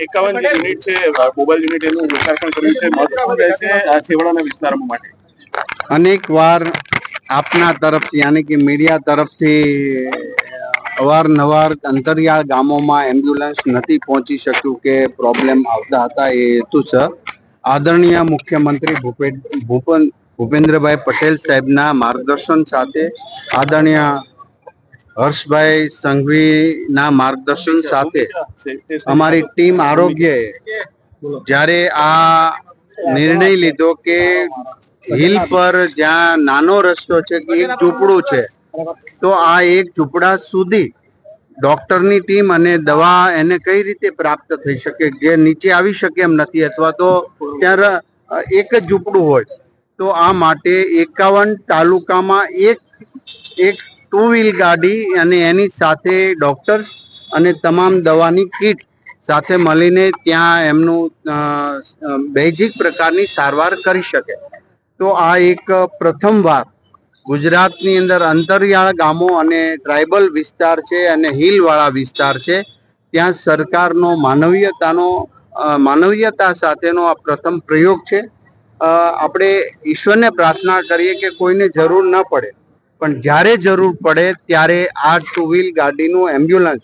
એકાવન જે યુનિટ છે મોબાઈલ યુનિટ એનું લોકાર્પણ કર્યું છે. મહત્વ રહેશે આ છેવાડાના વિસ્તારો માટે. અનેક વાર આપના તરફથી યાની કે મીડિયા તરફથી અવારનવાર અંતરિયાળ ગામોમાં એમ્બ્યુલન્સ નથી પહોંચી શક્યું કે પ્રોબ્લેમ આવતા હતા. એ હેતુસર આદરણીય મુખ્યમંત્રી ભૂપેન્દ્રભાઈ પટેલ સાહેબના માર્ગદર્શન સાથે આદરણીય હર્ષભાઈ સંઘવીના માર્ગદર્શન સાથે અમારી ટીમ આરોગ્યએ જ્યારે આ નિર્ણય લીધો કે હિલ પર જ્યાં નાનો રસ્તો છે કે એક ઝૂંપડું છે, તો આ એક ઝૂંપડા સુધી ડોક્ટરની ટીમ અને દવા એને કઈ રીતે પ્રાપ્ત થઈ શકે, જે નીચે આવી શકે એમ નથી, અથવા તો ત્યાં એક જ ઝૂંપડું હોય. તો આ માટે 51 તાલુકામાં એક 2 વ્હીલ ગાડી અને એની સાથે ડોક્ટર્સ અને તમામ દવાની કીટ સાથે મળીને ત્યાં એમનું બેઝિક પ્રકારની સારવાર કરી શકે. તો આ એક પ્રથમવાર ગુજરાતની અંદર અંતરિયાળ ગામો અને ટ્રાઇબલ વિસ્તાર છે અને હિલવાળા વિસ્તાર છે, ત્યાં સરકારનો માનવીયતા સાથેનો આ પ્રથમ પ્રયોગ છે. આપણે ઈશ્વરને પ્રાર્થના કરીએ કે કોઈને જરૂર ન પડે, પણ જ્યારે જરૂર પડે ત્યારે આ 2 વ્હીલ ગાડીનું એમ્બ્યુલન્સ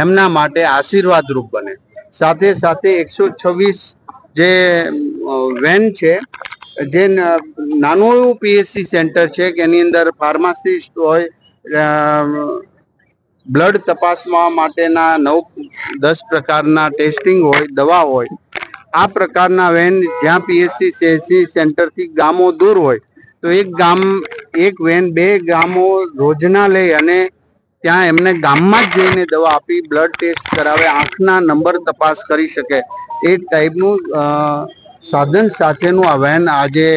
એમના માટે આશીર્વાદરૂપ બને. સાથે સાથે 126 જે વેન છે, જે નાનું એવું પીએચસી સેન્ટર છે કે એની અંદર ફાર્માસિસ્ટ હોય, બ્લડ તપાસવા માટેના 9-10 પ્રકારના ટેસ્ટિંગ હોય, દવા હોય, આ પ્રકારના વેન જ્યાં પીએચસી સેન્ટરથી ગામો દૂર હોય તો એક વેન 2 ગામો રોજના લઈ અને ત્યાં એમને ગામમાં જ જઈને દવા આપી, બ્લડ ટેસ્ટ કરાવે, આંખના નંબર તપાસ કરી શકે, એ ટાઈપનું સાધન સાથેનું આ વેન આજે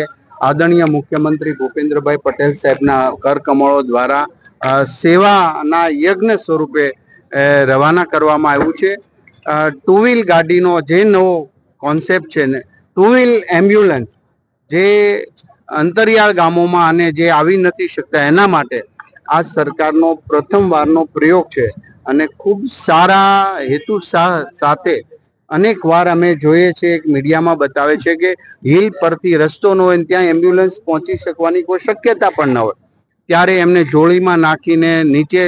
આદરણીય મુખ્યમંત્રી ભૂપેન્દ્રભાઈ પટેલ સાહેબના કરકમળો દ્વારા સેવાના યજ્ઞ સ્વરૂપે રવાના કરવામાં આવ્યું છે. 2 વ્હીલ ગાડીનો જે નવો કોન્સેપ્ટ છે ને, 2 વ્હીલ એમ્બ્યુલન્સ જે અંતરિયાળ ગામોમાં અને જે આવી નથી શકતા એના માટે આ સરકારનો પ્રથમવારનો પ્રયોગ છે અને ખૂબ સારા હેતુ સાથે અનેક વાર અમે જોઈએ છીએ, મીડિયામાં બતાવે છે કે હિલ પરથી રસ્તો ન હોય ત્યાં એમ્બ્યુલન્સ પહોંચી શકવાની કોઈ શક્યતા પણ ન હોય, ત્યારે એમને જોડીમાં નાખીને નીચે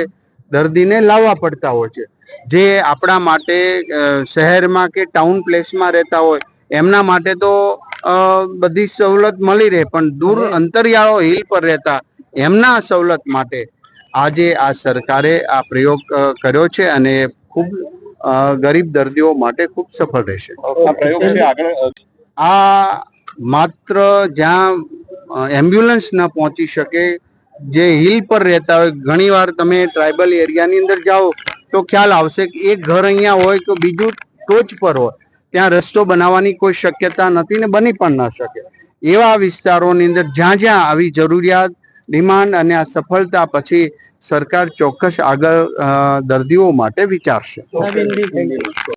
દર્દીને લાવવા પડતા હોય છે. જે આપણા માટે શહેરમાં કે ટાઉન પ્લેસમાં રહેતા હોય એમના માટે તો બધી સવલત મળી રહે, પણ દૂર અંતરિયાળો હિલ પર રહેતા એમના સવલત માટે આજે આ સરકારે આ પ્રયોગ કર્યો છે અને ખૂબ ગરીબ દર્દીઓ માટે ખૂબ સફળ રહેશે. આ માત્ર જ્યાં એમ્બ્યુલન્સ ન પહોંચી શકે, જે હિલ પર રહેતા હોય, ઘણી વાર તમે ટ્રાઇબલ એરિયાની અંદર જાઓ તો ખ્યાલ આવશે કે એક ઘર અહીંયા હોય તો બીજું ટોચ પર હોય, ત્યાં રસ્તો બનાવવાની કોઈ શક્યતા નથી ને બની પણ ન શકે. એવા વિસ્તારોની અંદર જ્યાં જ્યાં આવી જરૂરિયાત, ડિમાન્ડ અને આ સફળતા પછી સરકાર ચોક્કસ આગળ દર્દીઓ માટે વિચારશે.